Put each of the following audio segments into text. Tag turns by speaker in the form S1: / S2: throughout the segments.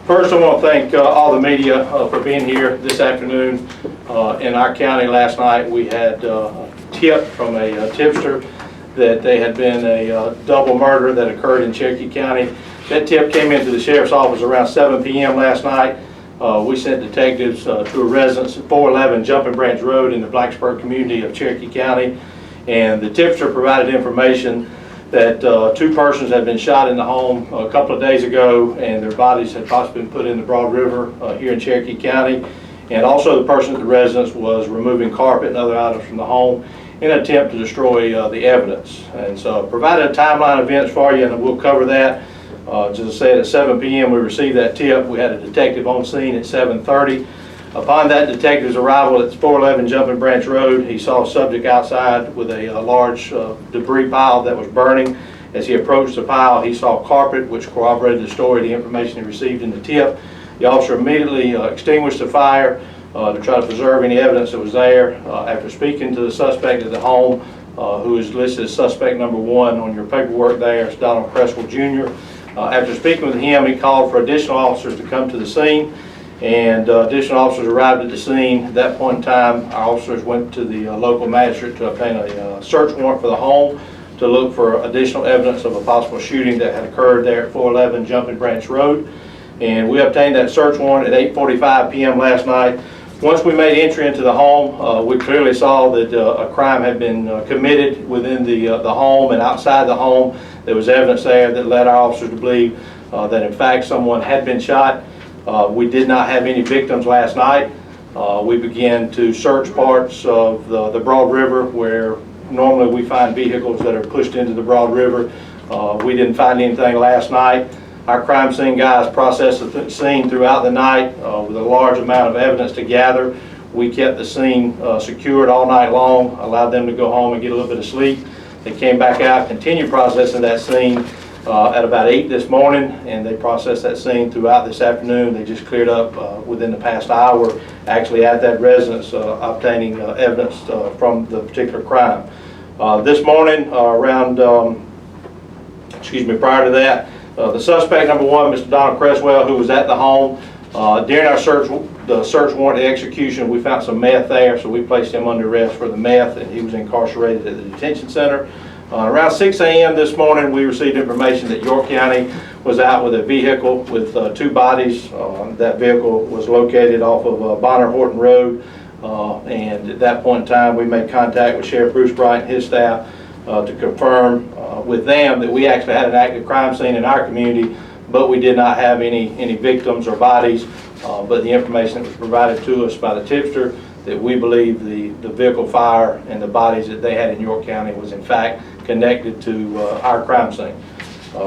S1: First, I want to thank all the media for being here this afternoon. In our county last night, we had a tip from a tipster that there had been a double murder that occurred in Cherokee County. That tip came into the sheriff's office around 7 p.m. last night. We sent detectives to a residence at 411 Jumping Branch Road in the Blacksburg community of Cherokee County. And the tipster provided information that two persons had been shot in the home a couple of days ago, and their bodies had possibly been put in the Broad River here in Cherokee County. And also the person at the residence was removing carpet and other items from the home in an attempt to destroy the evidence. And so I provided a timeline of events for you, and we'll cover that. As I said, at 7 p.m. we received that tip. We had a detective on scene at 7:30. Upon that detective's arrival at 411 Jumping Branch Road, he saw a subject outside with a large debris pile that was burning. As he approached the pile, he saw carpet, which corroborated the story, the information he received in the tip. The officer immediately extinguished the fire to try to preserve any evidence that was there. After speaking to the suspect at the home, who is listed as suspect number 1 on your paperwork there, it's Donald Cresswell Jr. After speaking with him, he called for additional officers to come to the scene, and additional officers arrived at the scene. At that point in time, our officers went to the local magistrate to obtain a search warrant for the home to look for additional evidence of a possible shooting that had occurred there at 411 Jumping Branch Road. And we obtained that search warrant at 8:45 p.m. last night. Once we made entry into the home, we clearly saw that a crime had been committed within the home and outside the home. There was evidence there that led our officers to believe that in fact someone had been shot. We did not have any victims last night. We began to search parts of the Broad River where normally we find vehicles that are pushed into the Broad River. We didn't find anything last night. Our crime scene guys processed the scene throughout the night with a large amount of evidence to gather. We kept the scene secured all night long, allowed them to go home and get a little bit of sleep. They came back out, continued processing that scene at about 8 this morning, and they processed that scene throughout this afternoon. They just cleared up within the past hour, actually at that residence, obtaining evidence from the particular crime. This morning, prior to that, the suspect number 1, Mr. Donald Cresswell, who was at the home, during our search warrant execution, we found some meth there, so we placed him under arrest for the meth, and he was incarcerated at the detention center. Around 6 a.m. this morning, we received information that York County was out with a vehicle with 2 bodies. That vehicle was located off of Bonner Horton Road, and at that point in time, we made contact with Sheriff Bruce Bryant and his staff to confirm with them that we actually had an active crime scene in our community, but we did not have any victims or bodies. But the information that was provided to us by the tipster that we believe the vehicle fire and the bodies that they had in York County was in fact connected to our crime scene.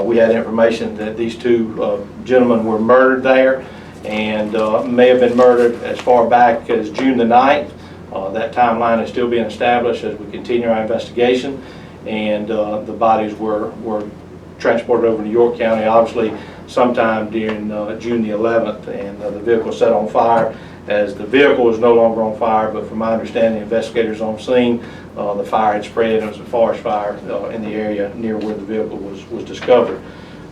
S1: We had information that these 2 gentlemen were murdered there and may have been murdered as far back as June the 9th. That timeline is still being established as we continue our investigation, and the bodies were transported over to York County obviously sometime during June the 11th, and the vehicle set on fire. As the vehicle was no longer on fire, but from my understanding, investigators on scene, the fire had spread, and it was a forest fire in the area near where the vehicle was discovered.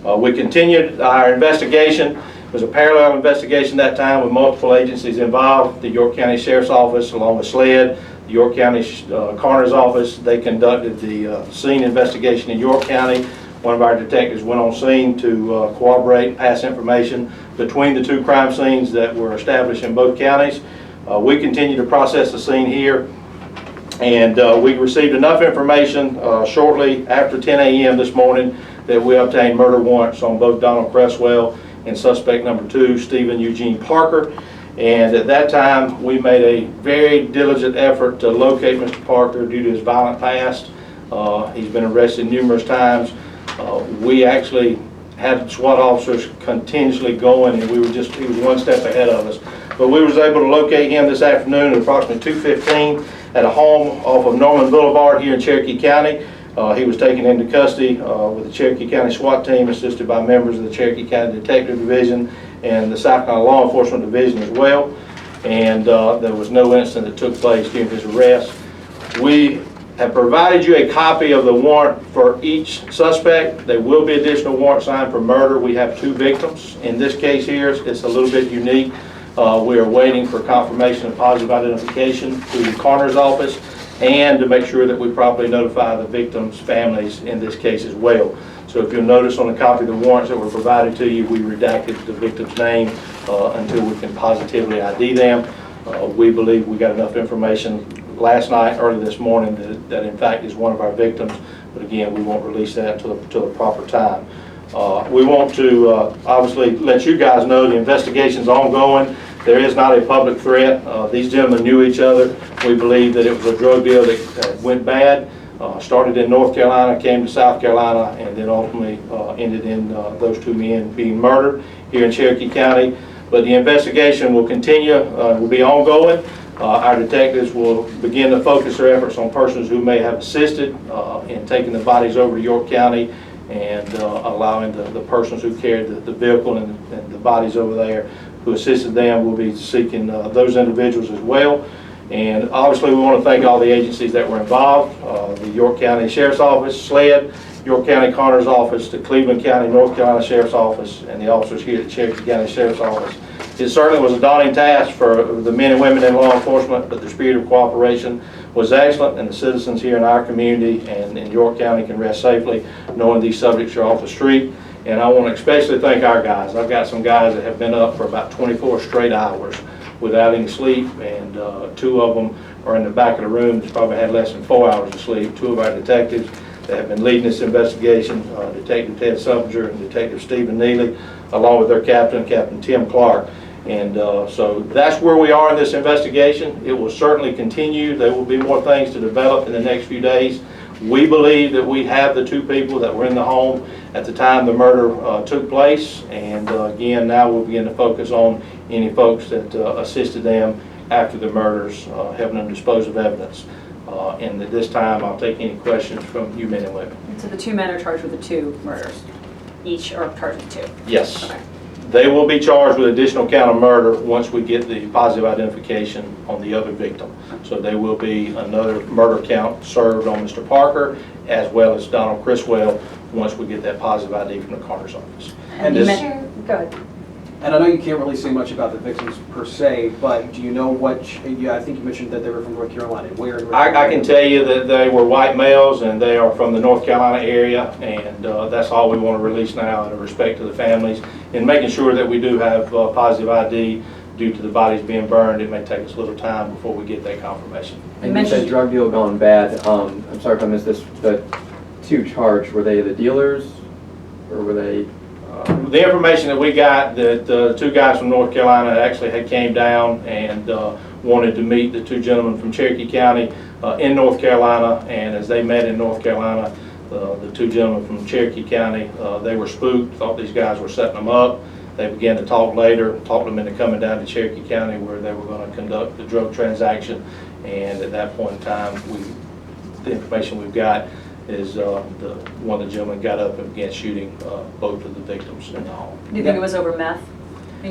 S1: We continued our investigation. It was a parallel investigation that time with multiple agencies involved. The York County Sheriff's Office, along with SLED, the York County Coroner's Office, they conducted the scene investigation in York County. One of our detectives went on scene to corroborate, pass information between the 2 crime scenes that were established in both counties. We continue to process the scene here, and we received enough information shortly after 10 a.m. this morning that we obtained murder warrants on both Donald Cresswell and suspect number 2, Stephen Eugene Parker. And at that time, we made a very diligent effort to locate Mr. Parker due to his violent past. He's been arrested numerous times. We actually had SWAT officers continuously going, and he was 1 step ahead of us. But we was able to locate him this afternoon at approximately 2:15 at a home off of Norman Boulevard here in Cherokee County. He was taken into custody with the Cherokee County SWAT team, assisted by members of the Cherokee County Detective Division and the South Carolina Law Enforcement Division as well. And there was no incident that took place during his arrest. We have provided you a copy of the warrant for each suspect. There will be additional warrant signed for murder. We have 2 victims. In this case here, it's a little bit unique. We are waiting for confirmation of positive identification through the coroner's office and to make sure that we properly notify the victims' families in this case as well. So if you'll notice on the copy of the warrants that were provided to you, we redacted the victim's name until we can positively ID them. We believe we got enough information last night, early this morning, that in fact is one of our victims, but again, we won't release that until the proper time. We want to obviously let you guys know the investigation's ongoing. There is not a public threat. These gentlemen knew each other. We believe that it was a drug deal that went bad, started in North Carolina, came to South Carolina, and then ultimately ended in those 2 men being murdered here in Cherokee County. But the investigation will continue, will be ongoing. Our detectives will begin to focus their efforts on persons who may have assisted in taking the bodies over to York County and allowing the persons who carried the vehicle and the bodies over there who assisted them. Will be seeking those individuals as well. And obviously we want to thank all the agencies that were involved, the York County Sheriff's Office, SLED, York County Coroner's Office, the Cleveland County, North Carolina Sheriff's Office, and the officers here at Cherokee County Sheriff's Office. It certainly was a daunting task for the men and women in law enforcement, but the spirit of cooperation was excellent, and the citizens here in our community and in York County can rest safely knowing these subjects are off the street. And I want to especially thank our guys. I've got some guys that have been up for about 24 straight hours without any sleep, and 2 of them are in the back of the room that's probably had less than 4 hours of sleep. 2 of our detectives that have been leading this investigation, Detective Ted Suppinger and Detective Stephen Neely, along with their captain, Captain Tim Clark. And so that's where we are in this investigation. It will certainly continue. There will be more things to develop in the next few days. We believe that we have the 2 people that were in the home at the time the murder took place. And again, now we'll begin to focus on any folks that assisted them after the murders, helping them dispose of evidence. And at this time, I'll take any questions from you men and women.
S2: So the 2 men are charged with the 2 murders. Each are charged with 2?
S1: Yes.
S2: Okay.
S1: They will be charged with additional count of murder once we get the positive identification on the other victim. So there will be another murder count served on Mr. Parker as well as Donald Criswell once we get that positive ID from the coroner's office.
S2: And
S3: you
S2: go ahead.
S3: And I know you can't really say much about the victims per se, but do you know what, I think you mentioned that they were from North Carolina. Where in North Carolina?
S1: I can tell you that they were white males and they are from the North Carolina area, and that's all we want to release now out of respect to the families and making sure that we do have positive ID due to the bodies being burned. It may take us a little time before we get that confirmation.
S4: And you said drug deal gone bad. I'm sorry if I missed this, but 2 charged, were they the dealers or were they?
S1: The information that we got, that the 2 guys from North Carolina actually had came down and wanted to meet the 2 gentlemen from Cherokee County in North Carolina, and as they met in North Carolina, the 2 gentlemen from Cherokee County, they were spooked, thought these guys were setting them up. They began to talk later, talked them into coming down to Cherokee County where they were going to conduct the drug transaction, and at that point in time, the information we've got is one of the gentlemen got up and began shooting both of the victims in the home.
S2: Do you think it was over meth?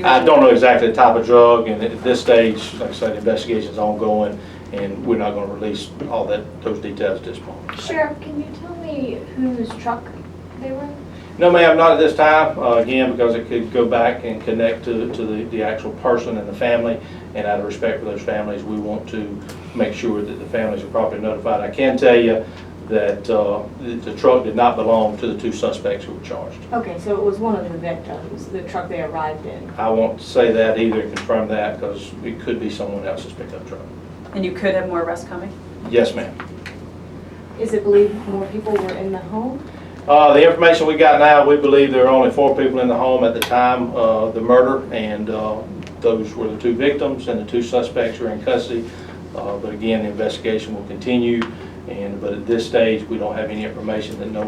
S1: I don't know exactly the type of drug, and at this stage, like I said, the investigation is ongoing, and we're not going to release all those details at this moment.
S5: Sheriff, can you tell me whose truck they were?
S1: No, ma'am, not at this time. Again, because it could go back and connect to the actual person and the family, and out of respect for those families, we want to make sure that the families are properly notified. I can tell you that the truck did not belong to the 2 suspects who were charged.
S5: Okay, so it was one of the victims, the truck they arrived in.
S1: I won't say that either, confirm that, because it could be someone else's pickup truck.
S2: And you could have more arrests coming?
S1: Yes, ma'am.
S5: Is it believed more people were in the home?
S1: The information we got now, we believe there were only 4 people in the home at the time of the murder, and those were the 2 victims, and the 2 suspects were in custody. But again, the investigation will continue. But at this stage, we don't have any information that no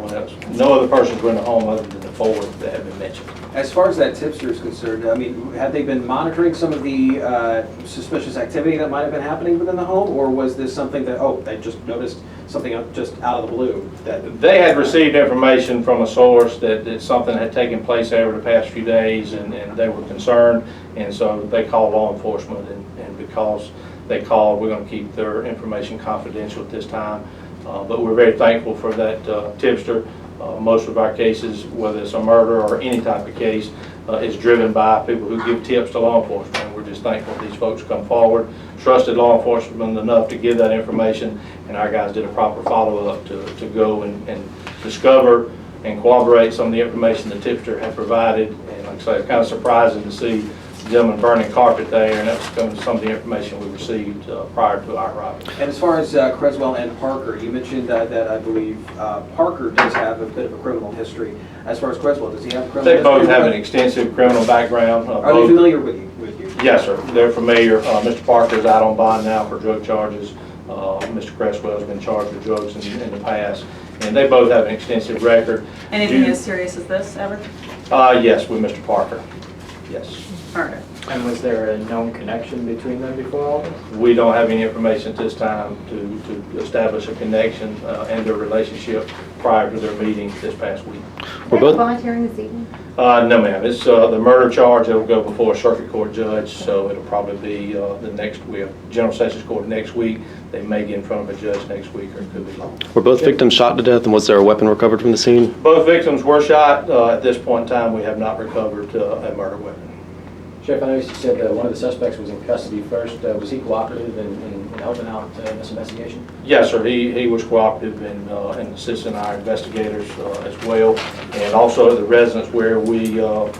S1: other persons were in the home other than the 4 that have been mentioned.
S3: As far as that tipster is concerned, I mean, have they been monitoring some of the suspicious activity that might have been happening within the home, or was this something that, they just noticed something just out of the blue? That
S1: they had received information from a source that something had taken place over the past few days, and they were concerned, and so they called law enforcement, and because they called, we're going to keep their information confidential at this time. But we're very thankful for that tipster. Most of our cases, whether it's a murder or any type of case, is driven by people who give tips to law enforcement. And we're just thankful these folks come forward, trusted law enforcement enough to give that information, and our guys did a proper follow-up to go and discover and corroborate some of the information the tipster had provided. And like I say, it's kind of surprising to see the gentleman burning carpet there, and that's some of the information we received prior to our arrival.
S3: And as far as Creswell and Parker, you mentioned that I believe Parker does have a bit of a criminal history. As far as Creswell, does he have a criminal history?
S1: They both have an extensive criminal background.
S3: Are they familiar with you?
S1: Yes, sir. They're familiar. Mr. Parker is out on bond now for drug charges. Mr. Creswell has been charged with drugs in the past, and they both have an extensive record.
S2: Anything as serious as this ever?
S1: Yes, with Mr. Parker. Yes.
S2: Murder.
S6: And was there a known connection between them before all this?
S1: We don't have any information at this time to establish a connection and their relationship prior to their meeting this past week.
S7: We're both bond hearing this evening.
S1: No, ma'am. It's the murder charge. It'll go before a circuit court judge, so it'll probably be we have General Sessions Court next week. They may get in front of a judge next week, or it could be longer.
S7: Were both victims shot to death, and was there a weapon recovered from the scene?
S1: Both victims were shot. At this point in time, we have not recovered a murder weapon.
S6: Sheriff, I know you said one of the suspects was in custody first. Was he cooperative in helping out in this investigation?
S1: Yes, sir. He was cooperative in assisting our investigators as well. And also at the residence where we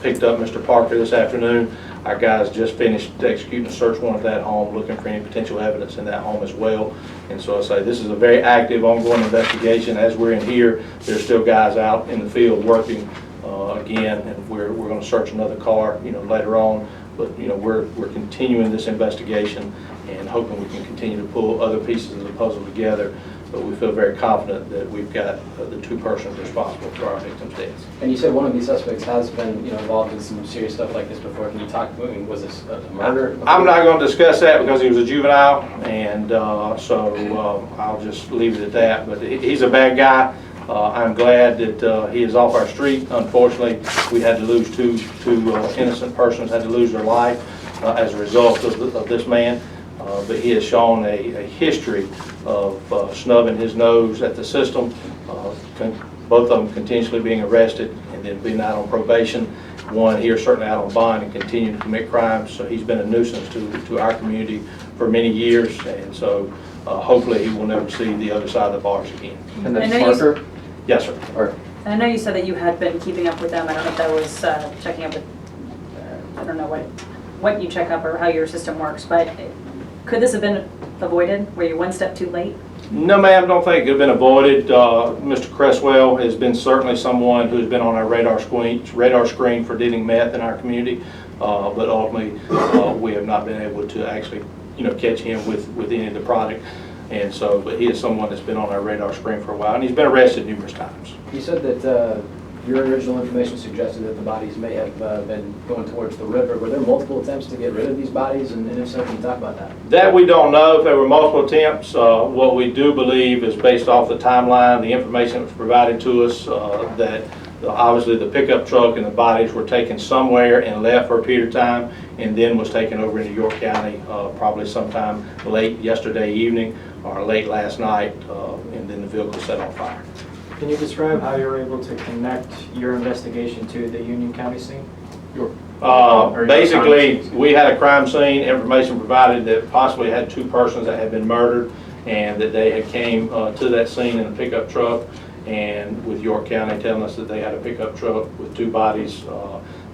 S1: picked up Mr. Parker this afternoon, our guys just finished executing a search warrant at that home, looking for any potential evidence in that home as well. And so I say this is a very active, ongoing investigation. As we're in here, there's still guys out in the field working again, and we're going to search another car, later on. But we're continuing this investigation and hoping we can continue to pull other pieces of the puzzle together. But we feel very confident that we've got the two persons responsible for our victims' deaths.
S6: And you said one of these suspects has been involved in some serious stuff like this before. Can you talk? Was this a murder?
S1: I'm not going to discuss that because he was a juvenile, and so I'll just leave it at that. But he's a bad guy. I'm glad that he is off our street. Unfortunately, we had to lose two innocent persons had to lose their life as a result of this man. But he has shown a history of snubbing his nose at the system, both of them continuously being arrested and then being out on probation. One here certainly out on bond and continuing to commit crimes. So he's been a nuisance to our community for many years, and so hopefully he will never see the other side of the bars again.
S4: And that's Parker?
S1: Yes, sir.
S4: Or,
S2: I know you said that you had been keeping up with them. I don't know if that was checking up with, I don't know what you check up or how your system works, but could this have been avoided? Were you one step too late?
S1: No, ma'am, don't think it could have been avoided. Mr. Creswell has been certainly someone who's been on our radar screen for dealing meth in our community, but ultimately we have not been able to actually catch him with any of the product. And so, but he is someone that's been on our radar screen for a while, and he's been arrested numerous times.
S6: You said that your original information suggested that the bodies may have been going towards the river. Were there multiple attempts to get rid of these bodies? And if so, can you talk about that?
S1: That we don't know if there were multiple attempts. What we do believe is based off the timeline, the information that was provided to us, that obviously the pickup truck and the bodies were taken somewhere and left for a period of time, and then was taken over into York County probably sometime late yesterday evening or late last night, and then the vehicle set on fire.
S6: Can you describe how you were able to connect your investigation to the Union County scene?
S1: Basically, we had a crime scene, information provided that possibly had two persons that had been murdered, and that they had came to that scene in a pickup truck, and with York County telling us that they had a pickup truck with two bodies,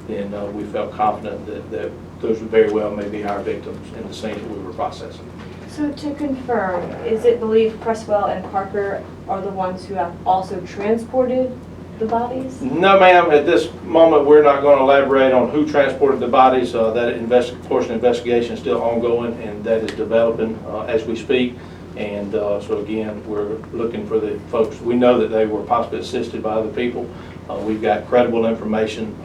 S1: then we felt confident that those very well may be our victims in the scene that we were processing.
S5: So to confirm, is it believed Creswell and Parker are the ones who have also transported the bodies?
S1: No, ma'am. At this moment, we're not going to elaborate on who transported the bodies. That portion of investigation is still ongoing, and that is developing as we speak. And so again, we're looking for the folks. We know that they were possibly assisted by other people. We've got credible information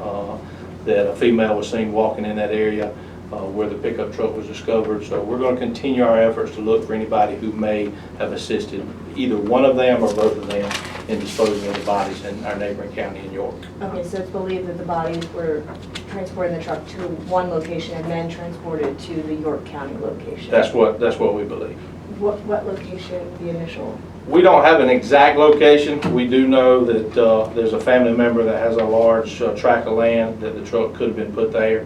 S1: that a female was seen walking in that area where the pickup truck was discovered. So we're going to continue our efforts to look for anybody who may have assisted either one of them or both of them in disposing of the bodies in our neighboring county in York.
S5: Okay, so it's believed that the bodies were transported in the truck to one location and then transported to the York County location.
S1: That's what we believe.
S5: what location, the initial?
S1: We don't have an exact location. We do know that there's a family member that has a large tract of land that the truck could have been put there,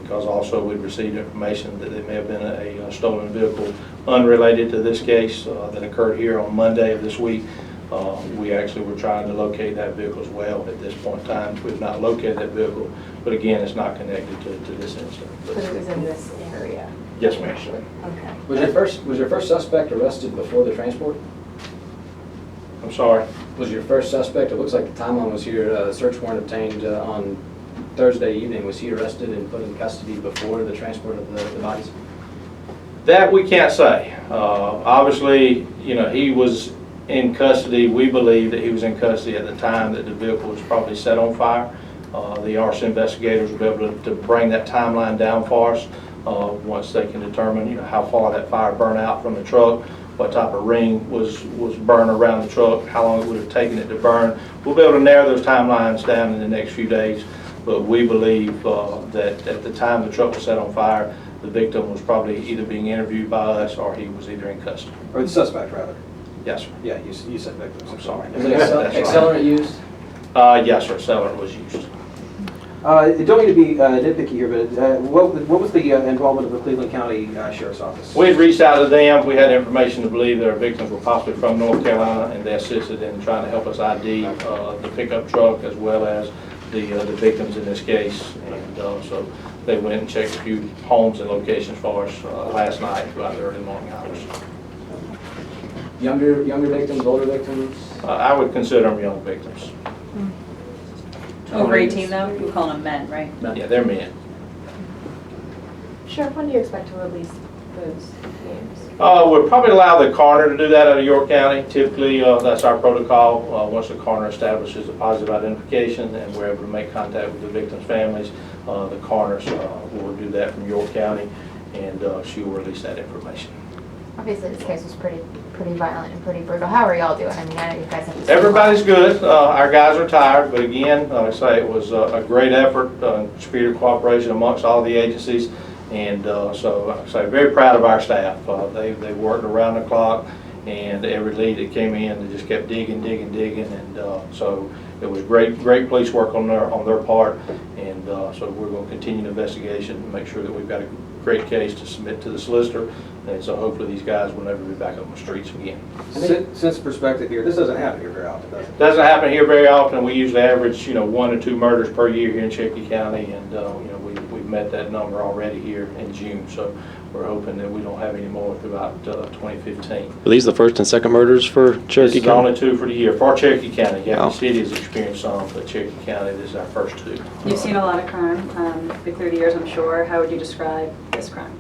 S1: because also we'd received information that it may have been a stolen vehicle unrelated to this case that occurred here on Monday of this week. We actually were trying to locate that vehicle as well at this point in time. We've not located that vehicle, but again, it's not connected to this incident.
S5: But it was in this area?
S1: Yes, ma'am.
S5: Okay.
S6: Was your first suspect arrested before the transport?
S1: I'm sorry.
S6: Was your first suspect, it looks like the timeline was here, search warrant obtained on Thursday evening. Was he arrested and put in custody before the transport of the bodies?
S1: That we can't say. Obviously, you know, he was in custody. We believe that he was in custody at the time that the vehicle was probably set on fire. The arson investigators will be able to bring that timeline down for us once they can determine, you know, how far that fire burned out from the truck, what type of ring was burned around the truck, how long it would have taken it to burn. We'll be able to narrow those timelines down in the next few days, but we believe that at the time the truck was set on fire, the victim was probably either being interviewed by us or he was either in custody.
S3: Or the suspect, rather.
S1: Yes, sir.
S3: Yeah, you said victims.
S1: I'm sorry.
S6: Was it
S1: That's right.
S6: accelerant used?
S1: Yes, sir, accelerant was used.
S3: Don't mean to be nitpicky here, but what was the involvement of the Cleveland County Sheriff's Office?
S1: We had reached out to them. We had information to believe that our victims were possibly from North Carolina, and they assisted in trying to help us ID the pickup truck as well as the victims in this case. And so they went and checked a few homes and locations for us last night throughout the early morning hours.
S6: Younger victims, older victims?
S1: I would consider them young victims.
S2: Over 18 though? You're calling them men, right?
S1: Yeah, they're men.
S5: Sheriff, when do you expect to release those names?
S1: We'll probably allow the coroner to do that out of York County. Typically, that's our protocol. Once the coroner establishes a positive identification and we're able to make contact with the victims' families, the coroner will do that from York County, and she will release that information.
S8: Obviously, this case was pretty violent and pretty brutal. How are y'all doing? I mean, I know you guys have.
S1: Everybody's good. Our guys are tired, but again, like I say, it was a great effort, spirit of cooperation amongst all the agencies, and so like I say, very proud of our staff. They worked around the clock, and every lead that came in, they just kept digging, and so it was great police work on their part, and so we're going to continue the investigation and make sure that we've got a great case to submit to the solicitor, and so hopefully these guys will never be back on the streets again.
S3: Since perspective here, this doesn't happen here very often, does it?
S1: Doesn't happen here very often. We usually average, 1 to 2 murders per year here in Cherokee County, and we've met that number already here in June. So we're hoping that we don't have any more throughout 2015.
S7: Are these the first and second murders for
S1: This
S7: Cherokee
S1: is
S7: County?
S1: only 2 for the year for Cherokee County. Yeah,
S7: Wow.
S1: the city has experienced some, but Cherokee County, this is our first 2.
S2: You've seen a lot of crime through the years, I'm sure. How would you describe this crime?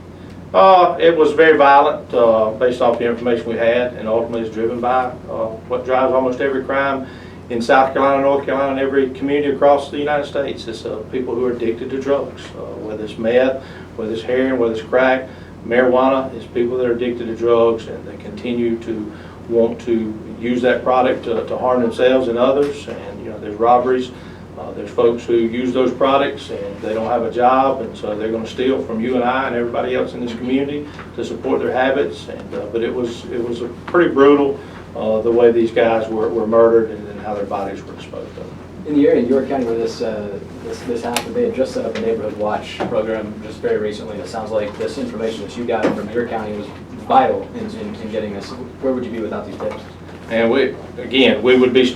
S1: It was very violent based off the information we had, and ultimately is driven by what drives almost every crime in South Carolina, North Carolina, and every community across the United States. It's people who are addicted to drugs, whether it's meth, whether it's heroin, whether it's crack, marijuana. It's people that are addicted to drugs, and they continue to want to use that product to harm themselves and others. And there's robberies. There's folks who use those products and they don't have a job, and so they're going to steal from you and I and everybody else in this community to support their habits. And but it was a pretty brutal the way these guys were murdered and how their bodies were disposed of.
S6: In the area in York County where this happened, they had just set up a neighborhood watch program just very recently, and it sounds like this information that you got from your county was vital in getting this. Where would you be without these tips?
S1: And we would be.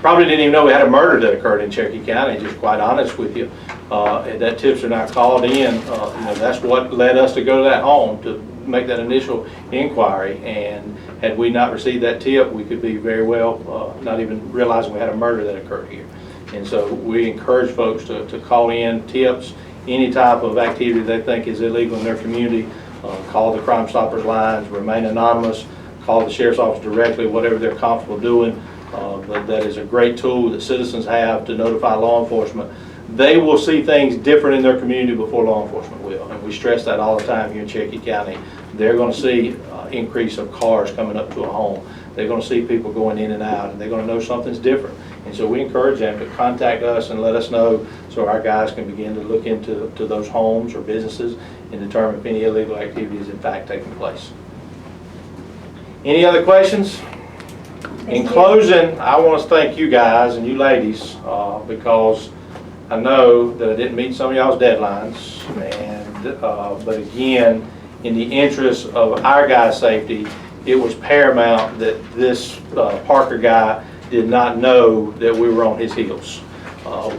S1: Probably didn't even know we had a murder that occurred in Cherokee County, just quite honest with you. That tipster not called in, that's what led us to go to that home to make that initial inquiry. And had we not received that tip, we could be very well not even realizing we had a murder that occurred here. And so we encourage folks to call in tips, any type of activity they think is illegal in their community. Call the Crime Stoppers lines, remain anonymous, call the Sheriff's Office directly, whatever they're comfortable doing. But that is a great tool that citizens have to notify law enforcement. They will see things different in their community before law enforcement will, and we stress that all the time here in Cherokee County. They're going to see increase of cars coming up to a home. They're going to see people going in and out, and they're going to know something's different. And so we encourage them to contact us and let us know so our guys can begin to look into those homes or businesses and determine if any illegal activity is in fact taking place. Any other questions? In
S2: you.
S1: closing, I want to thank you guys and you ladies, because I know that I didn't meet some of y'all's deadlines, and, but again, in the interest of our guys' safety, it was paramount that this Parker guy did not know that we were on his heels.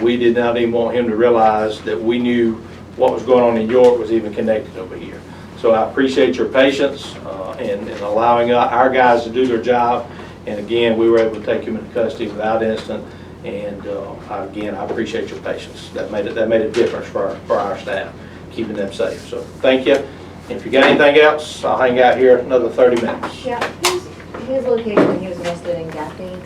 S1: We did not even want him to realize that we knew what was going on in York was even connected over here. So I appreciate your patience in allowing our guys to do their job. And again, we were able to take him into custody without incident. And again, I appreciate your patience. That made a difference for our staff, keeping them safe. So thank you. And if you got anything else, I'll hang out here another 30 minutes.
S8: Yeah, his location, he was arrested in Gaffney.